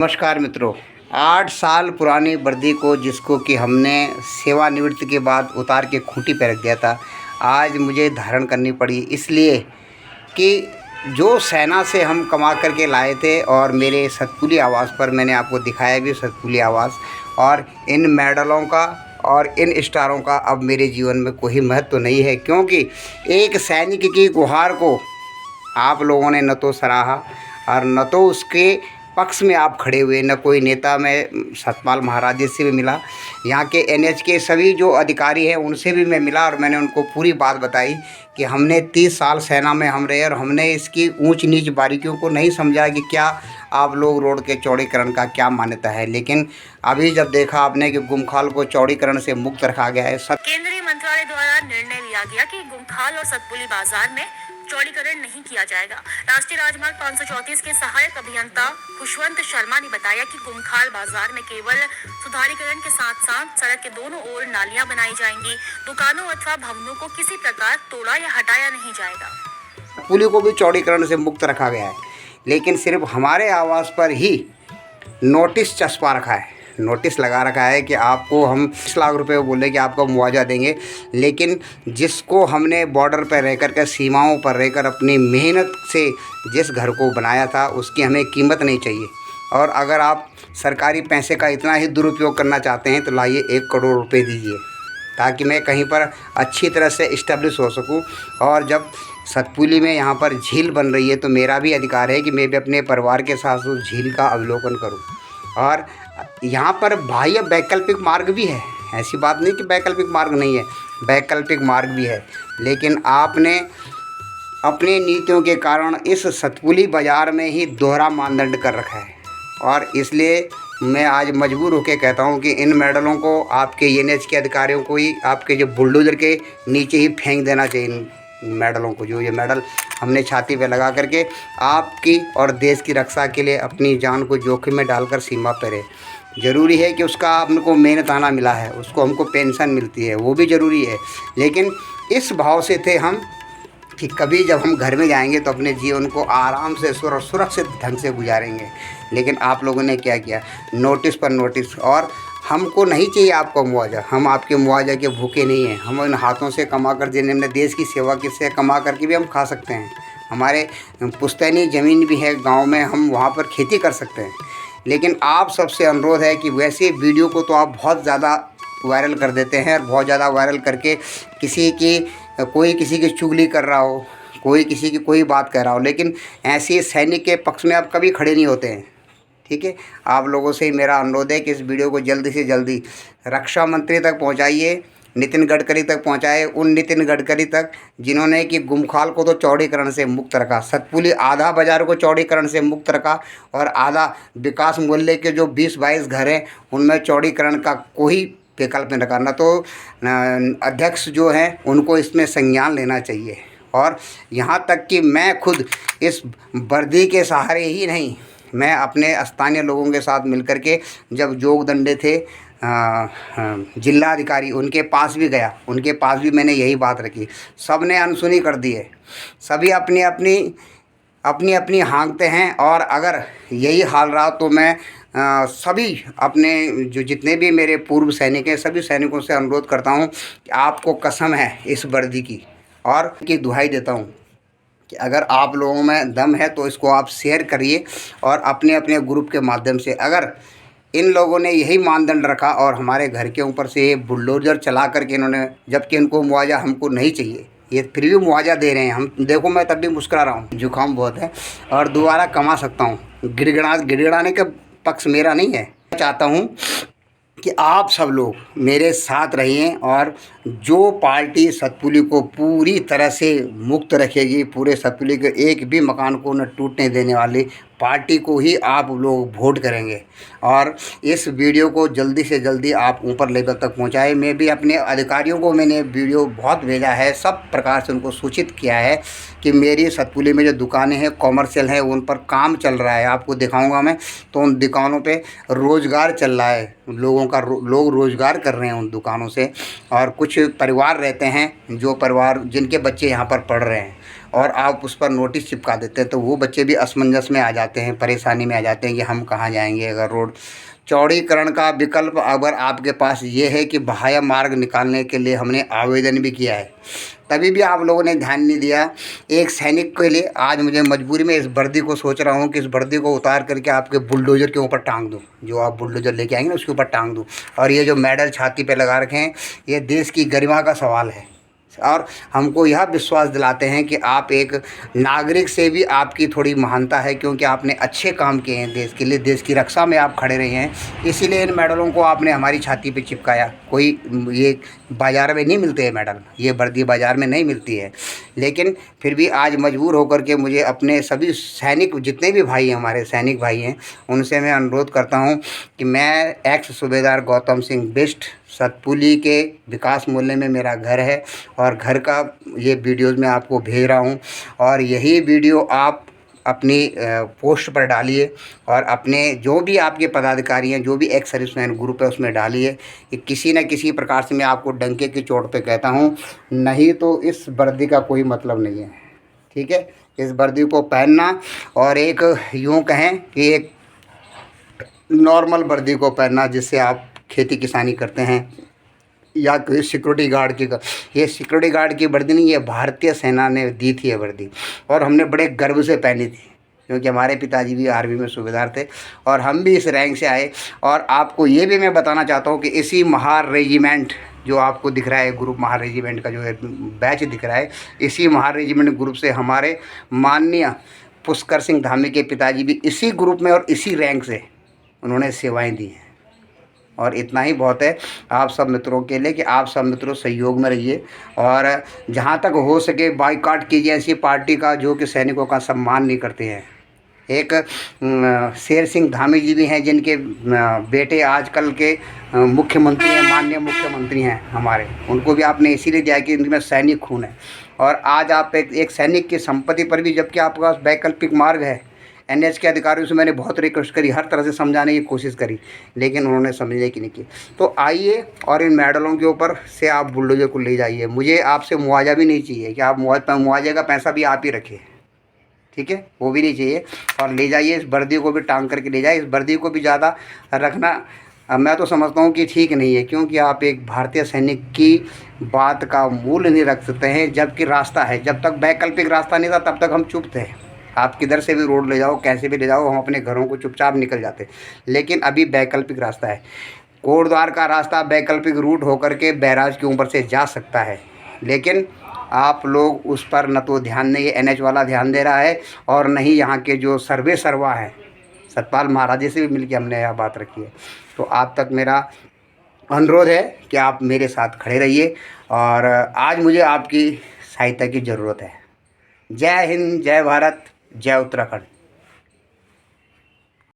नमस्कार मित्रों। 8 साल पुरानी वर्दी को जिसको कि हमने सेवानिवृत्ति के बाद उतार के खूंटी पे रख दिया था, आज मुझे धारण करनी पड़ी, इसलिए कि जो सेना से हम कमा करके लाए थे और मेरे सतपुली आवास पर मैंने आपको दिखाया भी सतपुली आवास, और इन मेडलों का और इन स्टारों का अब मेरे जीवन में कोई महत्व नहीं है, क्योंकि एक सैनिक की गुहार को आप लोगों ने न तो सराहा और न तो उसके पक्ष में आप खड़े हुए। न कोई नेता, मैं सतपाल महाराज जी से भी मिला, यहाँ के एनएच के सभी जो अधिकारी हैं उनसे भी मैं मिला और मैंने उनको पूरी बात बताई कि हमने 30 साल सेना में हम रहे और हमने इसकी ऊंच नीच बारीकियों को नहीं समझा कि क्या आप लोग रोड के चौड़ीकरण का क्या मान्यता है। लेकिन अभी जब देखा आपने कि गुमखाल को चौड़ीकरण से मुक्त रखा गया है। केंद्रीय मंत्रालय द्वारा निर्णय लिया गया कि गुमखाल और सतपुली बाजार में चौड़ीकरण नहीं किया जाएगा। राष्ट्रीय राजमार्ग 534 के सहायक अभियंता खुशवंत शर्मा ने बताया कि गुमखाल बाजार में केवल सुधारीकरण के साथ साथ सड़क के दोनों ओर नालियां बनाई जाएंगी। दुकानों अथवा भवनों को किसी प्रकार तोड़ा या हटाया नहीं जाएगा। पुली को भी चौड़ीकरण से मुक्त रखा गया है, लेकिन सिर्फ हमारे आवास पर ही नोटिस चस्पा रखा है, नोटिस लगा रखा है कि आपको हम 20 लाख रुपए बोले कि आपको मुआवजा देंगे, लेकिन जिसको हमने बॉर्डर पर रहकर के सीमाओं पर रहकर अपनी मेहनत से जिस घर को बनाया था उसकी हमें कीमत नहीं चाहिए। और अगर आप सरकारी पैसे का इतना ही दुरुपयोग करना चाहते हैं तो लाइए 1 करोड़ रुपए दीजिए, ताकि मैं कहीं पर अच्छी तरह से इस्टेब्लिश हो सकूं। और जब सतपुली में यहाँ पर झील बन रही है तो मेरा भी अधिकार है कि मैं भी अपने परिवार के साथ उस झील का अवलोकन करूँ। और यहाँ पर बाह्य वैकल्पिक मार्ग भी है, ऐसी बात नहीं कि वैकल्पिक मार्ग नहीं है, वैकल्पिक मार्ग भी है, लेकिन आपने अपनी नीतियों के कारण इस सतपुली बाज़ार में ही दोहरा मानदंड कर रखा है। और इसलिए मैं आज मजबूर होकर कहता हूँ कि इन मेडलों को आपके एनएच के अधिकारियों को ही आपके जो बुलडोजर के नीचे ही फेंक देना चाहिए। इन मेडलों को, जो ये मेडल हमने छाती पे लगा करके आपकी और देश की रक्षा के लिए अपनी जान को जोखिम में डालकर सीमा पर है। ज़रूरी है कि उसका हमको मेहनताना मिला है, उसको हमको पेंशन मिलती है, वो भी ज़रूरी है, लेकिन इस भाव से थे हम कि कभी जब हम घर में जाएंगे तो अपने जीवन को आराम से सुरक्षित ढंग से गुजारेंगे। लेकिन आप लोगों ने क्या किया, नोटिस पर नोटिस। और हमको नहीं चाहिए आपका मुआवजा, हम आपके मुआवजा के भूखे नहीं हैं। हम इन हाथों से कमा कर, जिन्हें देश की सेवा से कमा करके भी हम खा सकते हैं। हमारे पुश्तैनी ज़मीन भी है गांव में, हम वहां पर खेती कर सकते हैं। लेकिन आप सबसे अनुरोध है कि वैसे वीडियो को तो आप बहुत ज़्यादा वायरल कर देते हैं और बहुत ज़्यादा वायरल करके कोई किसी की चुगली कर रहा हो, कोई किसी की कोई बात कह रहा हो, लेकिन ऐसे सैनिक के पक्ष में आप कभी खड़े नहीं होते हैं। ठीक है, आप लोगों से मेरा अनुरोध है कि इस वीडियो को जल्दी से जल्दी रक्षा मंत्री तक पहुंचाइए, नितिन गडकरी तक पहुंचाए, उन नितिन गडकरी तक जिन्होंने कि गुमखाल को तो चौड़ीकरण से मुक्त रखा, सतपुली आधा बाज़ार को चौड़ीकरण से मुक्त रखा और आधा विकास मोहल्ले के जो 20-22 घर हैं उनमें चौड़ीकरण का कोई विकल्प नहीं रखा। न तो अध्यक्ष जो हैं उनको इसमें संज्ञान लेना चाहिए। और यहाँ तक कि मैं खुद इस वर्दी के सहारे ही नहीं, मैं अपने स्थानीय लोगों के साथ मिलकर के जब जोगदंडे थे जिलाधिकारी, उनके पास भी गया, उनके पास भी मैंने यही बात रखी। सब ने अनसुनी कर दी है, सभी अपनी अपनी हाँकते हैं। और अगर यही हाल रहा तो मैं सभी अपने जो जितने भी मेरे पूर्व सैनिक हैं सभी सैनिकों से अनुरोध करता हूं कि आपको कसम है इस वर्दी की, और की दुहाई देता हूं कि अगर आप लोगों में दम है तो इसको आप शेयर करिए और अपने अपने ग्रुप के माध्यम से। अगर इन लोगों ने यही मानदंड रखा और हमारे घर के ऊपर से ये बुलडोजर चला करके इन्होंने, जबकि इनको मुआवजा हमको नहीं चाहिए, ये फिर भी मुआवजा दे रहे हैं। हम देखो, मैं तब भी मुस्कुरा रहा हूँ, जुकाम बहुत है और दोबारा कमा सकता हूँ। गिड़गिड़ाने का पक्ष मेरा नहीं है। मैं चाहता हूँ कि आप सब लोग मेरे साथ रहिए और जो पार्टी सतपुली को पूरी तरह से मुक्त रखेगी, पूरे सतपुली के एक भी मकान को न टूटने देने वाली पार्टी को ही आप लोग वोट करेंगे। और इस वीडियो को जल्दी से जल्दी आप ऊपर लेवल तक पहुंचाएं। मैं भी अपने अधिकारियों को मैंने वीडियो बहुत भेजा है, सब प्रकार से उनको सूचित किया है कि मेरी सतपुली में जो दुकानें हैं कॉमर्शियल हैं उन पर काम चल रहा है, आपको दिखाऊंगा मैं। तो उन दुकानों पे रोज़गार चल रहा है, लोगों का लोग रोज़गार कर रहे हैं उन दुकानों से। और कुछ परिवार रहते हैं, जो परिवार जिनके बच्चे यहाँ पर पढ़ रहे हैं, और आप उस पर नोटिस चिपका देते हैं, तो वो बच्चे भी असमंजस में आ जाते हैं, परेशानी में आ जाते हैं कि हम कहाँ जाएंगे। अगर रोड चौड़ीकरण का विकल्प अगर आपके पास ये है कि बाह्य मार्ग निकालने के लिए हमने आवेदन भी किया है, तभी भी आप लोगों ने ध्यान नहीं दिया। एक सैनिक के लिए आज मुझे मजबूरी में इस वर्दी को सोच रहा हूँ कि इस वर्दी को उतार करके आपके बुलडोज़र के ऊपर टांग दूँ, जो आप बुलडोज़र लेके आएंगे ना उसके ऊपर टांग दूँ। और ये जो मेडल छाती पे लगा रखे हैं, ये देश की गरिमा का सवाल है। और हमको यह विश्वास दिलाते हैं कि आप एक नागरिक से भी आपकी थोड़ी महानता है, क्योंकि आपने अच्छे काम किए हैं देश के लिए, देश की रक्षा में आप खड़े रहे हैं, इसीलिए इन मेडलों को आपने हमारी छाती पे चिपकाया। कोई ये बाज़ार में नहीं मिलते हैं मेडल, ये वर्दी बाज़ार में नहीं मिलती है। लेकिन फिर भी आज मजबूर होकर के मुझे अपने सभी सैनिक, जितने भी भाई हैं हमारे सैनिक भाई हैं, उनसे मैं अनुरोध करता हूँ कि मैं एक्स सूबेदार गौतम सिंह बिष्ट, सतपुली के विकास मूल्य में मेरा घर है, और घर का ये वीडियोज़ मैं आपको भेज रहा हूँ। और यही वीडियो आप अपनी पोस्ट पर डालिए, और अपने जो भी आपके पदाधिकारी हैं, जो भी एक्स सर्विसमैन ग्रुप है उसमें डालिए कि किसी न किसी प्रकार से, मैं आपको डंके की चोट पे कहता हूँ, नहीं तो इस वर्दी का कोई मतलब नहीं है। ठीक है, इस वर्दी को पहनना, और एक यूँ कहें कि एक नॉर्मल वर्दी को पहनना जिससे आप खेती किसानी करते हैं, या कोई सिक्योरिटी गार्ड की, ये सिक्योरिटी गार्ड की वर्दी नहीं, ये भारतीय सेना ने दी थी ये वर्दी, और हमने बड़े गर्व से पहनी थी, क्योंकि हमारे पिताजी भी आर्मी में सूबेदार थे और हम भी इस रैंक से आए। और आपको ये भी मैं बताना चाहता हूँ कि इसी महार रेजिमेंट जो आपको दिख रहा है, ग्रुप महार रेजिमेंट का जो बैच दिख रहा है, इसी महार रेजिमेंट ग्रुप से हमारे माननीय पुष्कर सिंह धामी के पिताजी भी इसी ग्रुप में और इसी रैंक से उन्होंने सेवाएं दी हैं। और इतना ही बहुत है आप सब मित्रों के लिए कि आप सब मित्रों सहयोग में रहिए, और जहाँ तक हो सके बाइकआउट कीजिए ऐसी पार्टी का जो कि सैनिकों का सम्मान नहीं करते हैं। एक शेर सिंह धामी जी भी हैं, जिनके बेटे आजकल के मुख्यमंत्री हैं, माननीय मुख्यमंत्री हैं हमारे, उनको भी आपने इसीलिए दिया कि इनमें सैनिक खून है। और आज आप एक सैनिक की संपत्ति पर भी, जबकि आपके पास वैकल्पिक मार्ग है, एनएच के अधिकारियों से मैंने बहुत रिक्वेस्ट करी, हर तरह से समझाने की कोशिश करी, लेकिन उन्होंने समझने की नहीं की। तो आइए और इन मेडलों के ऊपर से आप बुलडोजर को ले जाइए। मुझे आपसे मुआवजा भी नहीं चाहिए कि आप मुआवजे का पैसा भी आप ही रखिए, ठीक है, वो भी नहीं चाहिए। और ले जाइए, इस वर्दी को भी टांग करके ले जाइए। इस वर्दी को भी ज़्यादा रखना मैं तो समझता हूँ कि ठीक नहीं है, क्योंकि आप एक भारतीय सैनिक की बात का मूल्य नहीं रख सकते हैं, जबकि रास्ता है। जब तक वैकल्पिक रास्ता नहीं था तब तक हम चुप थे। आप किधर से भी रोड ले जाओ, कैसे भी ले जाओ, हम अपने घरों को चुपचाप निकल जाते। लेकिन अभी वैकल्पिक रास्ता है, कोटद्वार का रास्ता वैकल्पिक रूट होकर के बैराज के ऊपर से जा सकता है, लेकिन आप लोग उस पर न तो ध्यान नहीं, ये एनएच वाला ध्यान दे रहा है, और नहीं यहाँ के जो सर्वा हैं, सतपाल महाराज जी से भी मिलकर हमने यह बात रखी है। तो आप तक मेरा अनुरोध है कि आप मेरे साथ खड़े रहिए, और आज मुझे आपकी सहायता की ज़रूरत है। जय हिंद, जय भारत, जय उत्तराखंड।